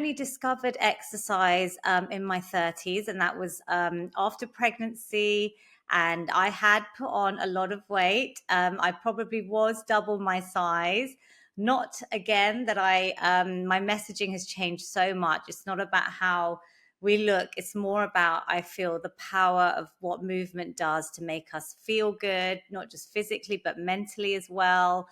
only discovered exercise in my 30s, and that was after pregnancy. And I had put on a lot of weight. I probably was double my size. Not again that my messaging has changed so much. It's not about how we look. It's more about, I feel, the power of what movement does to make us feel good, not just physically, but mentally as well.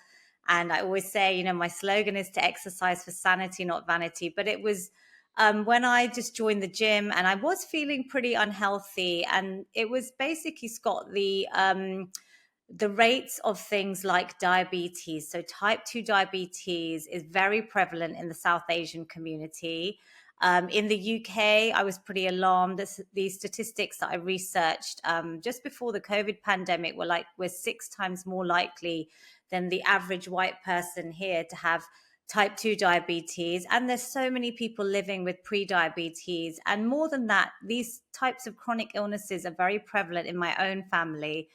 And I always say, my slogan is to exercise for sanity, not vanity. But it was when I just joined the gym and I was feeling pretty unhealthy. And it was basically, Scott, the rates of things like diabetes. So type 2 diabetes is very prevalent in the South Asian community. In the UK, I was pretty alarmed. The statistics that I researched just before the COVID pandemic we're 6 times more likely than the average white person here to have type 2 diabetes. And there's so many people living with pre-diabetes. And more than that, these types of chronic illnesses are very prevalent in my own family.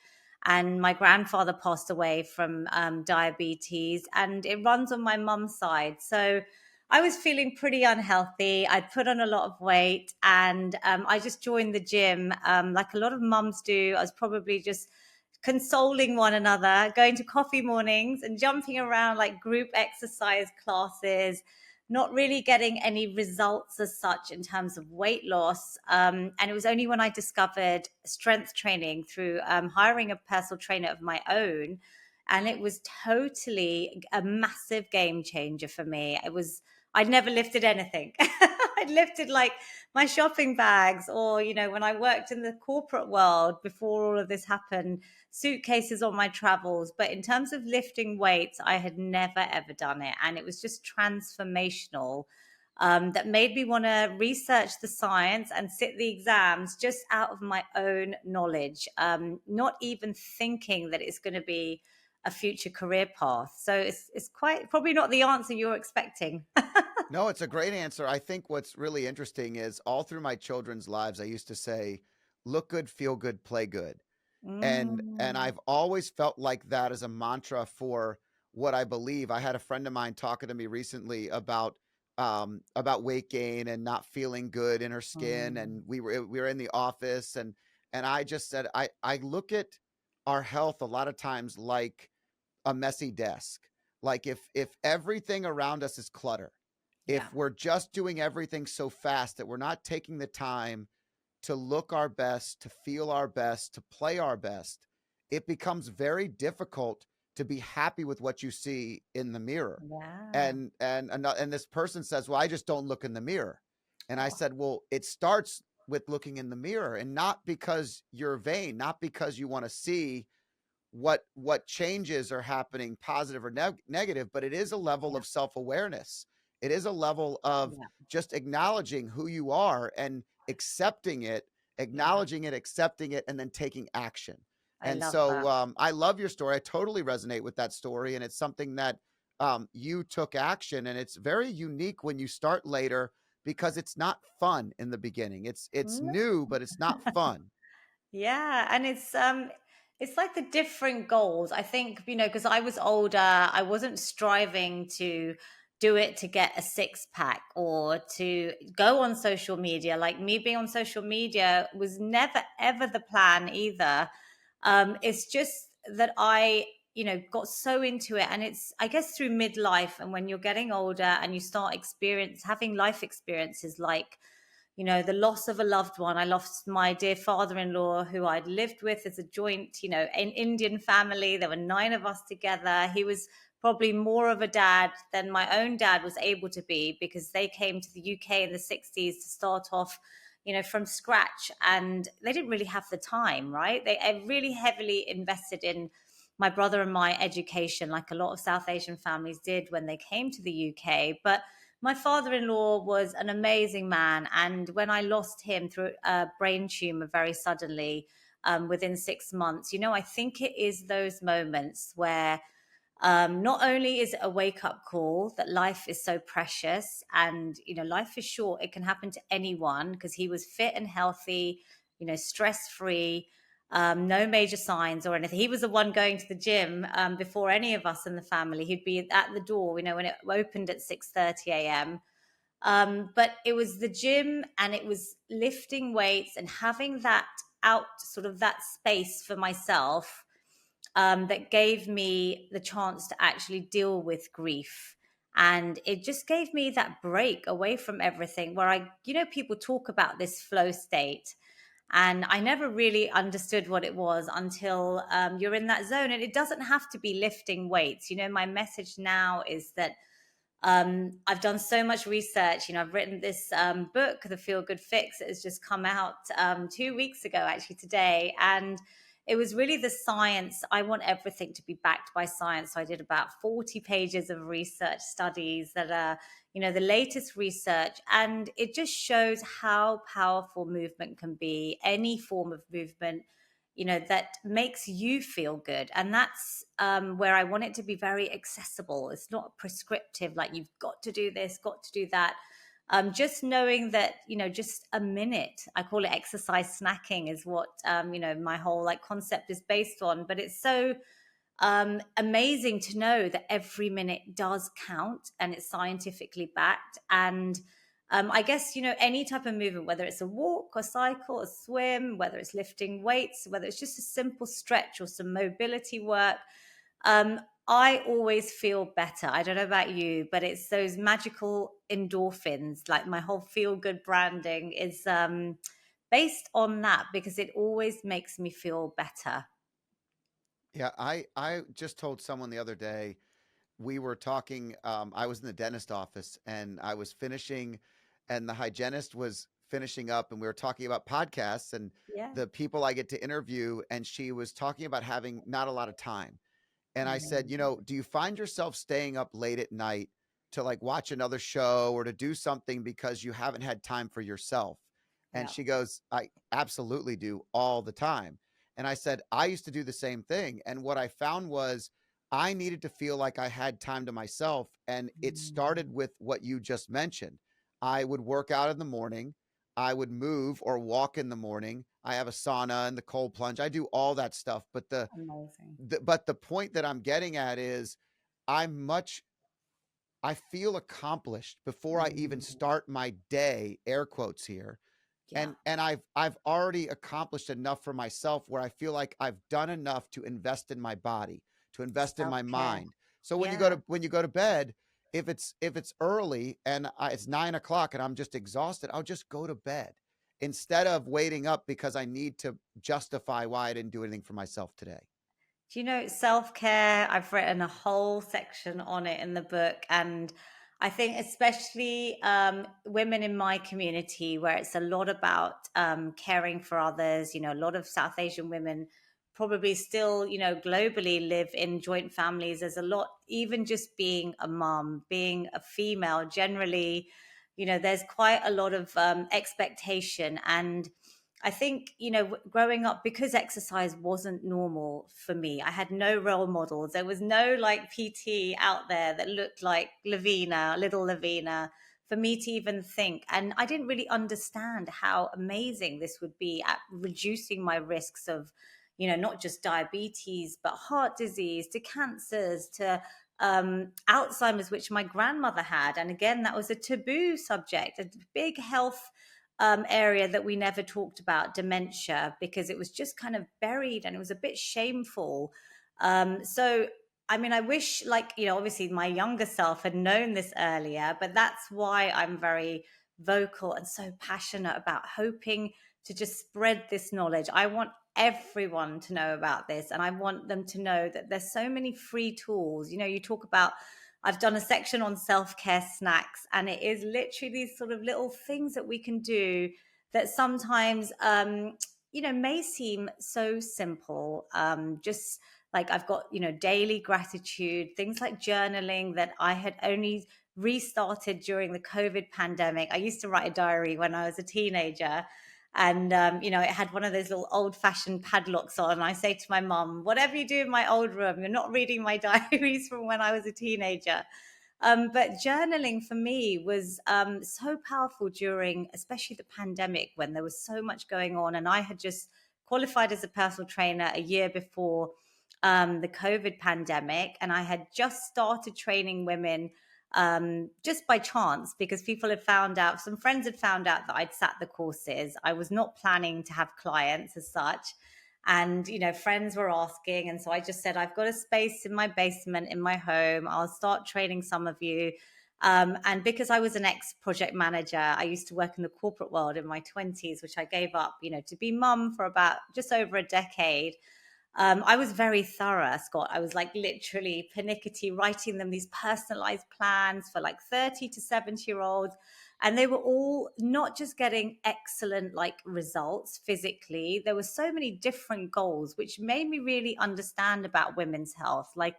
And my grandfather passed away from diabetes, and it runs on my mum's side. So I was feeling pretty unhealthy. I'd put on a lot of weight, and I just joined the gym like a lot of mums do. I was probably just consoling one another, going to coffee mornings and jumping around like group exercise classes, not really getting any results as such in terms of weight loss. And it was only when I discovered strength training through hiring a personal trainer of my own. And it was totally a massive game changer for me. I'd never lifted anything. I'd lifted like my shopping bags, or, when I worked in the corporate world before all of this happened, suitcases on my travels. But in terms of lifting weights, I had never, ever done it. And it was just transformational. That made me want to research the science and sit the exams just out of my own knowledge, not even thinking that it's going to be a future career path. So it's quite probably not the answer you're expecting. No, it's a great answer. I think what's really interesting is all through my children's lives, I used to say, look good, feel good, play good. And Mm. I've always felt like that as a mantra for what I believe. I had a friend of mine talking to me recently about weight gain and not feeling good in her skin, Mm. and we were in the office, and I just said I look at our health a lot of times like a messy desk. Like if everything around us is clutter, Yeah. if we're just doing everything so fast that we're not taking the time to look our best, to feel our best, to play our best, it becomes very difficult to be happy with what you see in the mirror. Yeah. And this person says, "Well, I just don't look in the mirror." And I Oh, said, "Well, it starts with looking in the mirror, and not because you're vain, not because you want to see what changes are happening, positive or negative, but it is a level yeah. of self-awareness. It is a level of Yeah. just acknowledging who you are and accepting it, Yeah. acknowledging it, accepting it, and then taking action. I And love so that. I love your story. I totally resonate with that story, and it's something that you took action, and it's very unique when you start later because it's not fun in the beginning. It's Mm. new, but it's not fun. Yeah, and it's like the different goals. I think, because I was older, I wasn't striving to do it to get a six pack or to go on social media. Like me being on social media was never ever the plan either. It's just that I got so into it, and it's, I guess, through midlife and when you're getting older and you start having life experiences like the loss of a loved one. I lost my dear father-in-law who I'd lived with as a joint, an Indian family. There were 9 of us together. He was probably more of a dad than my own dad was able to be, because they came to the UK in the 60s to start off, from scratch. And they didn't really have the time, right? They really heavily invested in my brother and my education, like a lot of South Asian families did when they came to the UK. But my father-in-law was an amazing man, and when I lost him through a brain tumor very suddenly, within 6 months, I think it is those moments where not only is it a wake-up call that life is so precious, and life is short, it can happen to anyone, because he was fit and healthy, stress-free, no major signs or anything. He was the one going to the gym before any of us in the family. He'd be at the door, when it opened at 6:30 a.m. But it was the gym, and it was lifting weights and having that out, sort of that space for myself, that gave me the chance to actually deal with grief. And it just gave me that break away from everything, where people talk about this flow state. And I never really understood what it was until you're in that zone. And it doesn't have to be lifting weights. My message now is that I've done so much research. I've written this book, The Feel Good Fix. It has just come out 2 weeks ago, actually today. And it was really the science. I want everything to be backed by science. So I did about 40 pages of research studies that are, the latest research. And it just shows how powerful movement can be, any form of movement, that makes you feel good. And that's where I want it to be very accessible. It's not prescriptive, like you've got to do this, got to do that. Just knowing that, just a minute, I call it exercise snacking, is what, my whole like concept is based on. But it's so amazing to know that every minute does count, and it's scientifically backed. And I guess, any type of movement, whether it's a walk, a cycle, a swim, whether it's lifting weights, whether it's just a simple stretch or some mobility work, um, I always feel better. I don't know about you, but it's those magical endorphins. Like my whole feel good branding is based on that, because it always makes me feel better. Yeah, I just told someone the other day, we were talking, I was in the dentist office and I was finishing, and the hygienist was finishing up, and we were talking about podcasts and Yeah. the people I get to interview, and she was talking about having not a lot of time. And I said, Amazing. do you find yourself staying up late at night to like watch another show or to do something because you haven't had time for yourself? And Yeah. she goes, I absolutely do all the time. And I said, I used to do the same thing. And what I found was I needed to feel like I had time to myself. And it Mm. started with what you just mentioned. I would work out in the morning. I would move or walk in the morning. I have a sauna and the cold plunge. I do all that stuff. But Amazing. the point that I'm getting at is I'm much I feel accomplished before I even Mm. start my day, air quotes here. Yeah. And I've already accomplished enough for myself where I feel like I've done enough to invest in my body, to invest in my Self-care. mind. So Yeah. when you go to bed, if it's early and it's 9 o'clock and I'm just exhausted, I'll just go to bed instead of waiting up because I need to justify why I didn't do anything for myself today. Do you know self-care? I've written a whole section on it in the book. And I think especially women in my community, where it's a lot about caring for others, a lot of South Asian women probably still, globally live in joint families. There's a lot, even just being a mom, being a female, generally, there's quite a lot of expectation. And I think, growing up, because exercise wasn't normal for me, I had no role models. There was no like PT out there that looked like Lavina, little Lavina, for me to even think. And I didn't really understand how amazing this would be at reducing my risks of, not just diabetes, but heart disease, to cancers, to Alzheimer's, which my grandmother had. And again, that was a taboo subject, a big health area that we never talked about, dementia, because it was just kind of buried and it was a bit shameful. So, I mean, I wish, like, obviously my younger self had known this earlier, but that's why I'm very vocal and so passionate about hoping to just spread this knowledge. I want everyone to know about this, and I want them to know that there's so many free tools. You talk about, I've done a section on self-care snacks, and it is literally these sort of little things that we can do that sometimes may seem so simple. Just like I've got, daily gratitude, things like journaling that I had only restarted during the COVID pandemic. I used to write a diary when I was a teenager, and it had one of those little old-fashioned padlocks on. And I say to my mum, whatever you do in my old room, you're not reading my diaries from when I was a teenager. But journaling for me was so powerful during, especially the pandemic, when there was so much going on. And I had just qualified as a personal trainer a year before the COVID pandemic, and I had just started training women just by chance, because people had found out, some friends had found out that I'd sat the courses. I was not planning to have clients as such. And, friends were asking. And so I just said, I've got a space in my basement in my home. I'll start training some of you. And because I was an ex project manager, I used to work in the corporate world in my 20s, which I gave up, to be mum for about just over a decade. I was very thorough, Scott. I was like literally pernickety writing them these personalized plans for like 30 to 70-year-olds. And they were all not just getting excellent like results physically. There were so many different goals, which made me really understand about women's health. Like,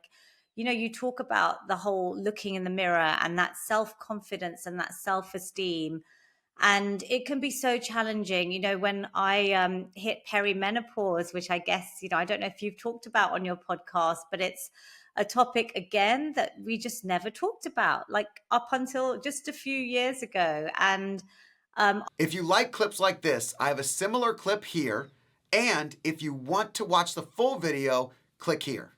you talk about the whole looking in the mirror and that self-confidence and that self-esteem, and it can be so challenging. When I hit perimenopause, which I guess, I don't know if you've talked about on your podcast, but it's a topic again that we just never talked about, like up until just a few years ago. And if you like clips like this, I have a similar clip here. And if you want to watch the full video, click here.